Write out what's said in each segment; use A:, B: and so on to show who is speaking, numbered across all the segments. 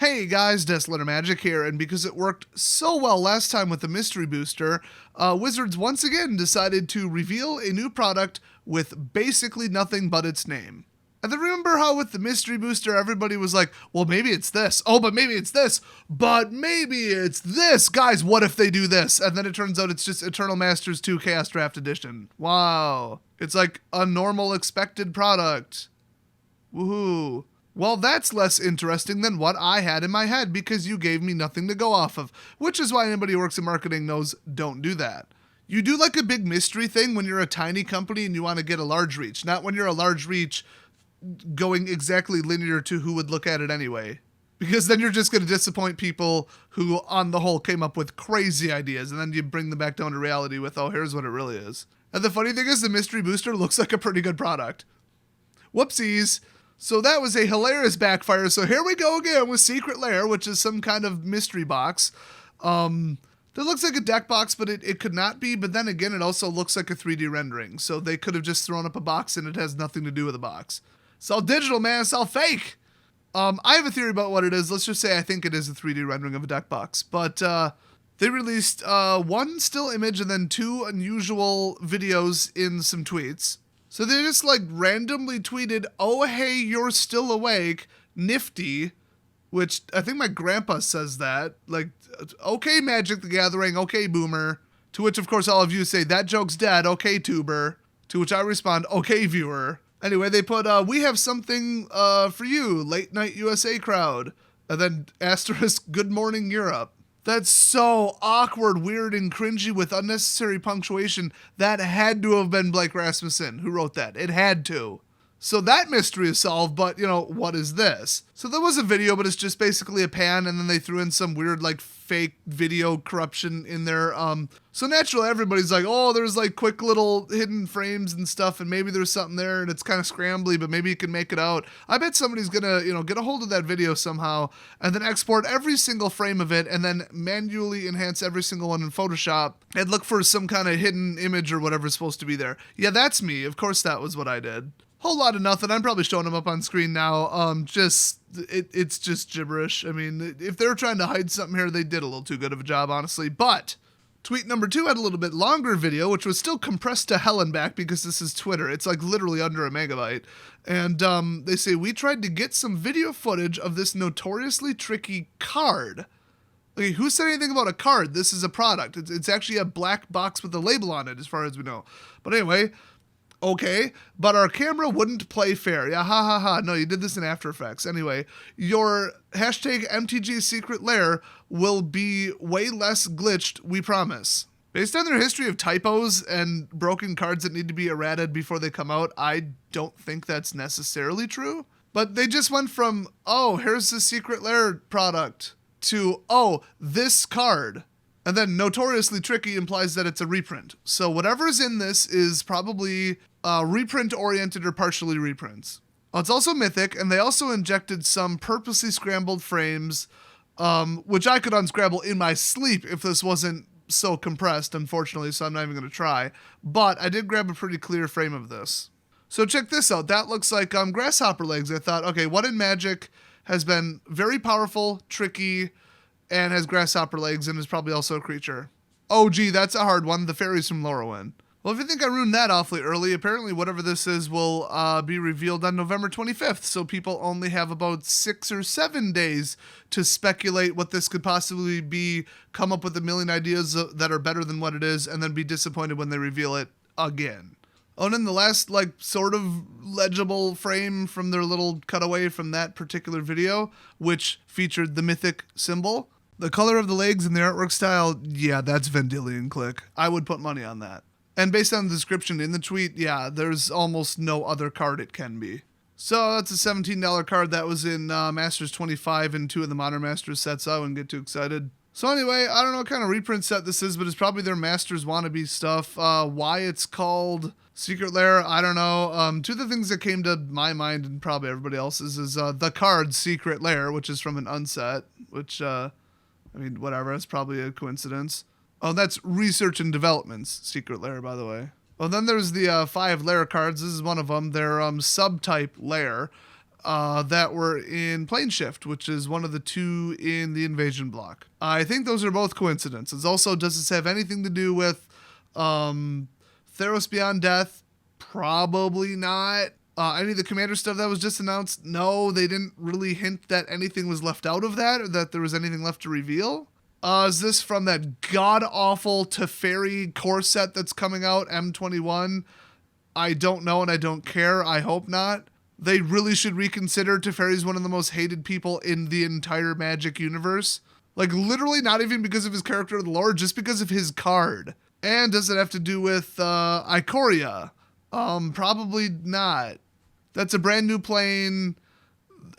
A: Hey guys, Desolate Magic here, and because it worked so well last time with the Mystery Booster, Wizards once again decided to reveal a new product with basically nothing but its name. And then remember how with the Mystery Booster everybody was like, well maybe it's this, oh but maybe it's this, but maybe it's this, guys what if they do this? And then it turns out it's just Eternal Masters 2 Chaos Draft Edition. Wow. It's like a normal expected product. Woohoo. Well, that's less interesting than what I had in my head because you gave me nothing to go off of, which is why anybody who works in marketing knows don't do that. You do like a big mystery thing when you're a tiny company and you want to get a large reach, not when you're a large reach going exactly linear to who would look at it anyway. Because then you're just going to disappoint people who, on the whole, came up with crazy ideas, and then you bring them back down to reality with, oh, here's what it really is. And the funny thing is, the Mystery Booster looks like a pretty good product. Whoopsies. So that was a hilarious backfire. So here we go again with Secret Lair, which is some kind of mystery box. That looks like a deck box, but it could not be. But then again, it also looks like a 3D rendering. So they could have just thrown up a box and it has nothing to do with a box. It's all digital, man. It's all fake. I have a theory about what it is. Let's just say I think it is a 3D rendering of a deck box. But they released one still image and then two unusual videos in some tweets. So they just like randomly tweeted, oh, hey, you're still awake, nifty, which I think my grandpa says that. Like, okay, Magic the Gathering, okay, boomer. To which, of course, all of you say, that joke's dead, okay, tuber. To which I respond, okay, viewer. Anyway, they put, we have something for you, late night USA crowd. And then asterisk, good morning, Europe. That's so awkward, weird, and cringy with unnecessary punctuation. That had to have been Blake Rasmussen who wrote that. It had to. So that mystery is solved, but, you know, what is this? So there was a video, but it's just basically a pan, and then they threw in some weird, like, fake video corruption in there. So naturally, everybody's like, oh, there's, like, quick little hidden frames and stuff, and maybe there's something there, and it's kind of scrambly, but maybe you can make it out. I bet somebody's gonna, you know, get a hold of that video somehow, and then export every single frame of it, and then manually enhance every single one in Photoshop, and look for some kind of hidden image or whatever's supposed to be there. Yeah, that's me. Of course that was what I did. Whole lot of nothing. I'm probably showing them up on screen now. It's just gibberish. I mean, if they were trying to hide something here, they did a little too good of a job, honestly. But tweet number 2 had a little bit longer video, which was still compressed to hell and back because this is Twitter. It's like literally under a megabyte. And they say, we tried to get some video footage of this notoriously tricky card. Okay, who said anything about a card? This is a product. It's actually a black box with a label on it, as far as we know. But anyway, okay, but our camera wouldn't play fair. Yeah, ha ha ha. No, you did this in After Effects. Anyway, your hashtag MTG Secret Lair will be way less glitched, we promise. Based on their history of typos and broken cards that need to be errated before they come out, I don't think that's necessarily true. But they just went from, oh, here's the Secret Lair product, to, oh, this card. And then notoriously tricky implies that it's a reprint. So whatever's in this is probably reprint-oriented or partially reprints. It's also mythic, and they also injected some purposely scrambled frames, which I could unscramble in my sleep if this wasn't so compressed, unfortunately, so I'm not even going to try. But I did grab a pretty clear frame of this. So check this out. That looks like grasshopper legs. I thought, okay, what in Magic has been very powerful, tricky, and has grasshopper legs, and is probably also a creature? Oh, gee, that's a hard one. The fairies from Lorwyn. Well, if you think I ruined that awfully early, apparently whatever this is will be revealed on November 25th, so people only have about 6 or 7 days to speculate what this could possibly be, come up with a million ideas that are better than what it is, and then be disappointed when they reveal it again. Oh, and then the last, like, sort of legible frame from their little cutaway from that particular video, which featured the mythic symbol. The color of the legs and the artwork style, yeah, that's Vendilion Click. I would put money on that. And based on the description in the tweet, yeah, there's almost no other card it can be. So that's a $17 card that was in Masters 25 and 2 of the Modern Masters sets. I wouldn't get too excited. So anyway, I don't know what kind of reprint set this is, but it's probably their Masters wannabe stuff. Why it's called Secret Lair, I don't know. Two of the things that came to my mind and probably everybody else's is the card Secret Lair, which is from an unset, which, I mean, whatever, it's probably a coincidence. Oh, that's Research and Development's Secret Lair, by the way. Well, then there's the 5 Lair cards. This is one of them. They're subtype Lair. that were in Plane Shift, which is one of the 2 in the Invasion block. I think those are both coincidences. Also, does this have anything to do with Theros Beyond Death? Probably not. Any of the Commander stuff that was just announced? No, they didn't really hint that anything was left out of that or that there was anything left to reveal. Is this from that god-awful Teferi core set that's coming out, M21? I don't know and I don't care. I hope not. They really should reconsider. Teferi's one of the most hated people in the entire Magic universe. Like, literally not even because of his character or the lore, just because of his card. And does it have to do with Ikoria? Probably not. That's a brand new plane.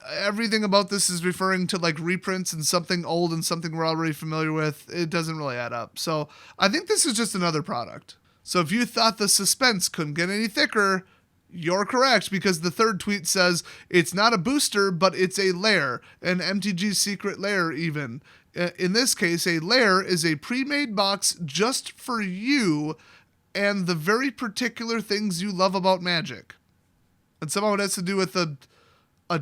A: Everything about this is referring to like reprints and something old and something we're already familiar with. It doesn't really add up. So I think this is just another product. So if you thought the suspense couldn't get any thicker, you're correct, because the third tweet says it's not a booster, but it's a lair, an MTG secret lair even. In this case, a lair is a pre-made box just for you and the very particular things you love about Magic. And somehow it has to do with a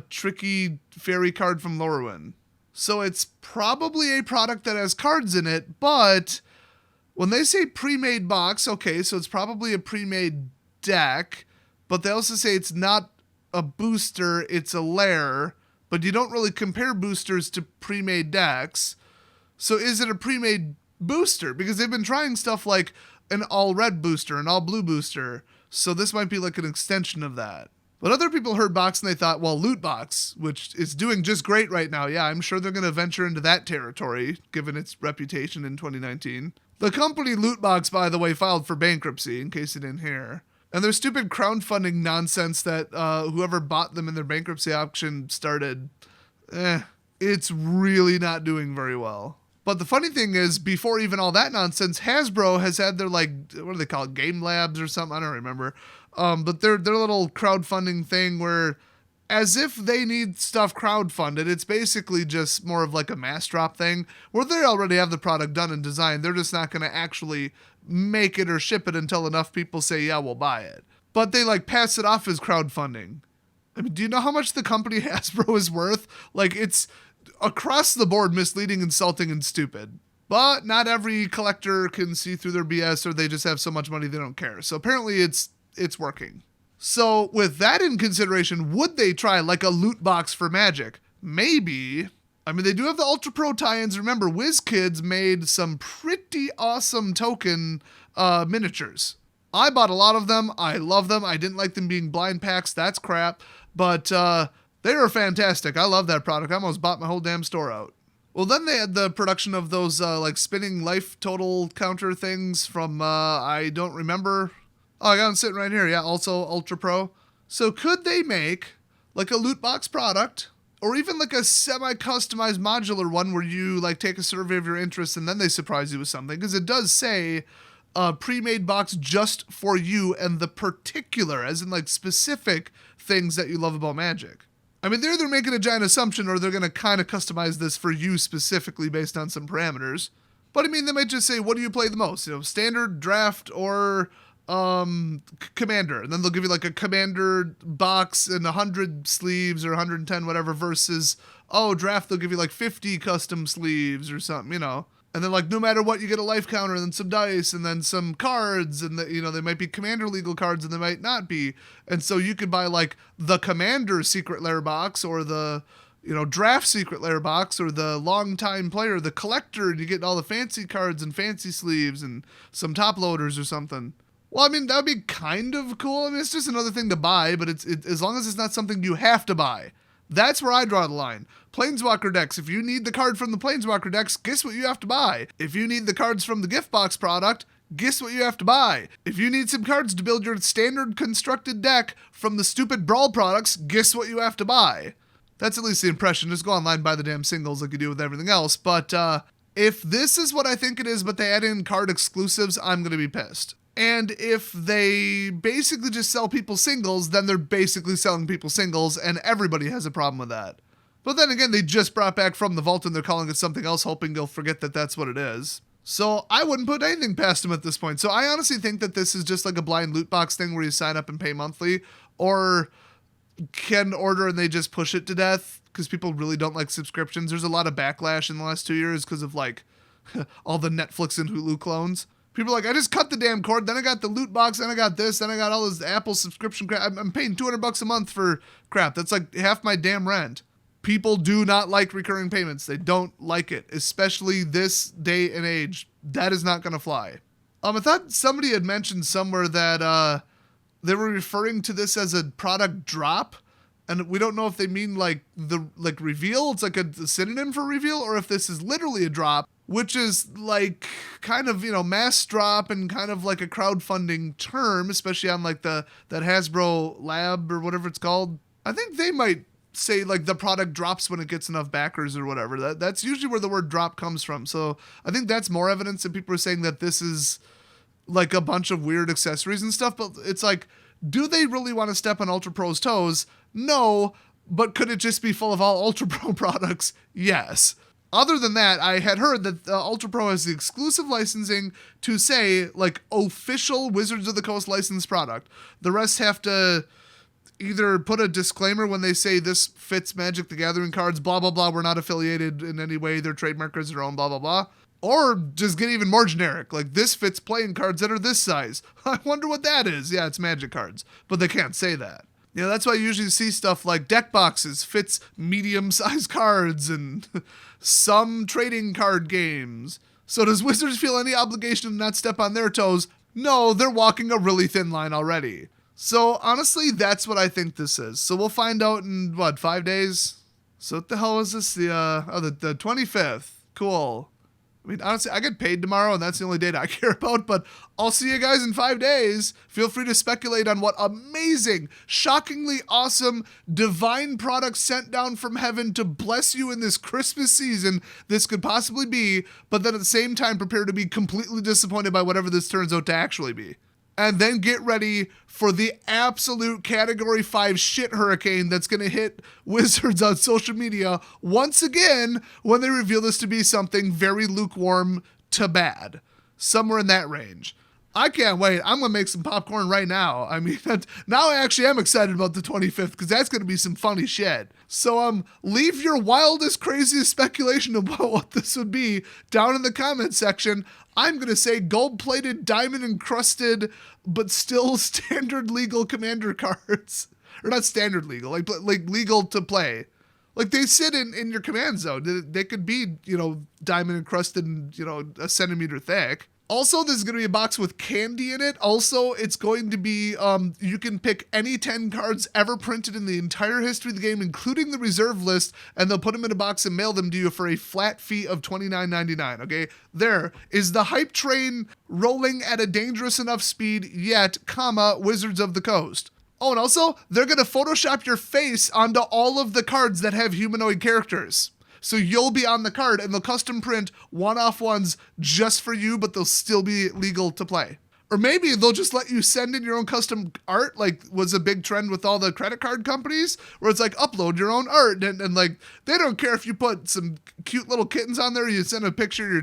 A: tricky fairy card from Lorwyn. So it's probably a product that has cards in it, but when they say pre-made box, okay, so it's probably a pre-made deck, but they also say it's not a booster, it's a lair, but you don't really compare boosters to pre-made decks. So is it a pre-made booster? Because they've been trying stuff like an all-red booster, an all-blue booster, so this might be like an extension of that. But other people heard box and they thought, well, loot box, which is doing just great right now. Yeah, I'm sure they're going to venture into that territory, given its reputation in 2019. The company Lootbox, by the way, filed for bankruptcy, in case you didn't hear. And their stupid crowdfunding nonsense that whoever bought them in their bankruptcy auction started, it's really not doing very well. But the funny thing is, before even all that nonsense, Hasbro has had their, like, what do they call it, Game Labs or something? I don't remember. But their little crowdfunding thing where, as if they need stuff crowdfunded, it's basically just more of like a mass drop thing, where they already have the product done and designed. They're just not going to actually make it or ship it until enough people say, yeah, we'll buy it. But they, like, pass it off as crowdfunding. I mean, do you know how much the company Hasbro is worth? Like, it's across the board misleading, insulting, and stupid. But not every collector can see through their BS, or they just have so much money they don't care. So apparently it's working. So with that in consideration, would they try like a loot box for Magic? Maybe. I mean, they do have the Ultra Pro tie-ins. Remember, WizKids made some pretty awesome token miniatures. I bought a lot of them. I love them. I didn't like them being blind packs. That's crap. But they were fantastic. I love that product. I almost bought my whole damn store out. Well, then they had the production of those like spinning life total counter things from, I don't remember. Oh, I got them sitting right here. Yeah, also Ultra Pro. So could they make like a loot box product, or even like a semi-customized modular one where you like take a survey of your interests and then they surprise you with something? Because it does say a pre-made box just for you and the particular, as in like specific things that you love about Magic. I mean, they're either making a giant assumption or they're going to kind of customize this for you specifically based on some parameters. But I mean, they might just say, what do you play the most? You know, standard, draft, or commander. And then they'll give you like a commander box and 100 sleeves or 110, whatever, versus, draft, they'll give you like 50 custom sleeves or something, you know. And then, like, no matter what, you get a life counter and then some dice and then some cards. And, they might be commander legal cards and they might not be. And so you could buy, like, the commander secret lair box or the, draft secret lair box or the long-time player, the collector, and you get all the fancy cards and fancy sleeves and some top loaders or something. Well, I mean, that would be kind of cool. I mean, it's just another thing to buy, but it's as long as it's not something you have to buy. That's where I draw the line. Planeswalker decks, if you need the card from the Planeswalker decks, guess what you have to buy? If you need the cards from the gift box product, guess what you have to buy? If you need some cards to build your standard constructed deck from the stupid Brawl products, guess what you have to buy? That's at least the impression. Just go online and buy the damn singles like you do with everything else. But if this is what I think it is, but they add in card exclusives, I'm going to be pissed. And if they basically just sell people singles, then they're basically selling people singles, and everybody has a problem with that. But then again, they just brought back From the Vault and they're calling it something else, hoping they'll forget that that's what it is. So I wouldn't put anything past them at this point. So I honestly think that this is just like a blind loot box thing where you sign up and pay monthly, or can order and they just push it to death because people really don't like subscriptions. There's a lot of backlash in the last 2 years because of like all the Netflix and Hulu clones. People are like, I just cut the damn cord, then I got the loot box, then I got this, then I got all this Apple subscription crap. I'm paying $200 a month for crap. That's like half my damn rent. People do not like recurring payments. They don't like it, especially this day and age. That is not going to fly. I thought somebody had mentioned somewhere that they were referring to this as a product drop, and we don't know if they mean like reveal. It's like a synonym for reveal, or if this is literally a drop, which is like kind of, mass drop and kind of like a crowdfunding term, especially on like that Hasbro Lab or whatever it's called. I think they might say like the product drops when it gets enough backers or whatever. That's usually where the word drop comes from. So I think that's more evidence that people are saying that this is like a bunch of weird accessories and stuff. But it's like, do they really want to step on Ultra Pro's toes? No. But could it just be full of all Ultra Pro products? Yes. Other than that, I had heard that Ultra Pro has the exclusive licensing to say like official Wizards of the Coast licensed product. The rest have to either put a disclaimer when they say this fits Magic the Gathering cards, blah, blah, blah, we're not affiliated in any way, their trademark is their own, blah, blah, blah. Or just get even more generic, like this fits playing cards that are this size. I wonder what that is. Yeah, it's Magic cards, but they can't say that. That's why you usually see stuff like deck boxes fits medium-sized cards and some trading card games. So does Wizards feel any obligation to not step on their toes? No, they're walking a really thin line already. So honestly, that's what I think this is. So we'll find out in, 5 days? So what the hell is this? The 25th. Cool. I mean, honestly, I get paid tomorrow, and that's the only date I care about, but I'll see you guys in 5 days. Feel free to speculate on what amazing, shockingly awesome, divine products sent down from heaven to bless you in this Christmas season this could possibly be, but then at the same time prepare to be completely disappointed by whatever this turns out to actually be. And then get ready for the absolute Category 5 shit hurricane that's going to hit Wizards on social media once again when they reveal this to be something very lukewarm to bad. Somewhere in that range. I can't wait. I'm going to make some popcorn right now. I mean, now I actually am excited about the 25th because that's going to be some funny shit. So leave your wildest, craziest speculation about what this would be down in the comment section. I'm going to say gold-plated, diamond-encrusted, but still standard legal commander cards. Or not standard legal, like legal to play. Like they sit in your command zone. They could be, diamond-encrusted and, a centimeter thick. Also, this is going to be a box with candy in it. Also, it's going to be, you can pick any 10 cards ever printed in the entire history of the game, including the reserve list, and they'll put them in a box and mail them to you for a flat fee of $29.99, okay? There is the hype train rolling at a dangerous enough speed yet, Wizards of the Coast. Oh, and also, they're going to Photoshop your face onto all of the cards that have humanoid characters. So you'll be on the card, and they'll custom print one-off ones just for you, but they'll still be legal to play. Or maybe they'll just let you send in your own custom art, like was a big trend with all the credit card companies, where it's like, upload your own art, and like, they don't care if you put some cute little kittens on there, you send a picture of your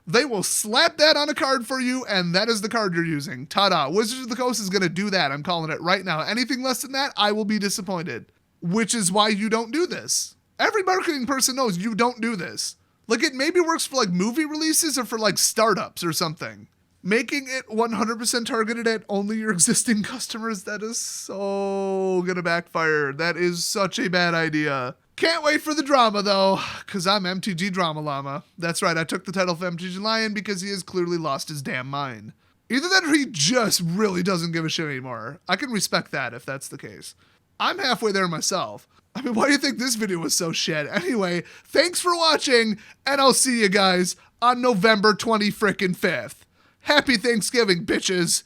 A: they will slap that on a card for you, and that is the card you're using. Ta-da. Wizards of the Coast is going to do that. I'm calling it right now. Anything less than that, I will be disappointed. Which is why you don't do this. Every marketing person knows you don't do this. Like, it maybe works for, like, movie releases or for, like, startups or something. Making it 100% targeted at only your existing customers, that is so gonna backfire. That is such a bad idea. Can't wait for the drama, though, because I'm MTG Drama Llama. That's right, I took the title of MTG Lion because he has clearly lost his damn mind. Either that or he just really doesn't give a shit anymore. I can respect that if that's the case. I'm halfway there myself. I mean, why do you think this video was so shit? Anyway, thanks for watching, and I'll see you guys on November 25th. Happy Thanksgiving, bitches!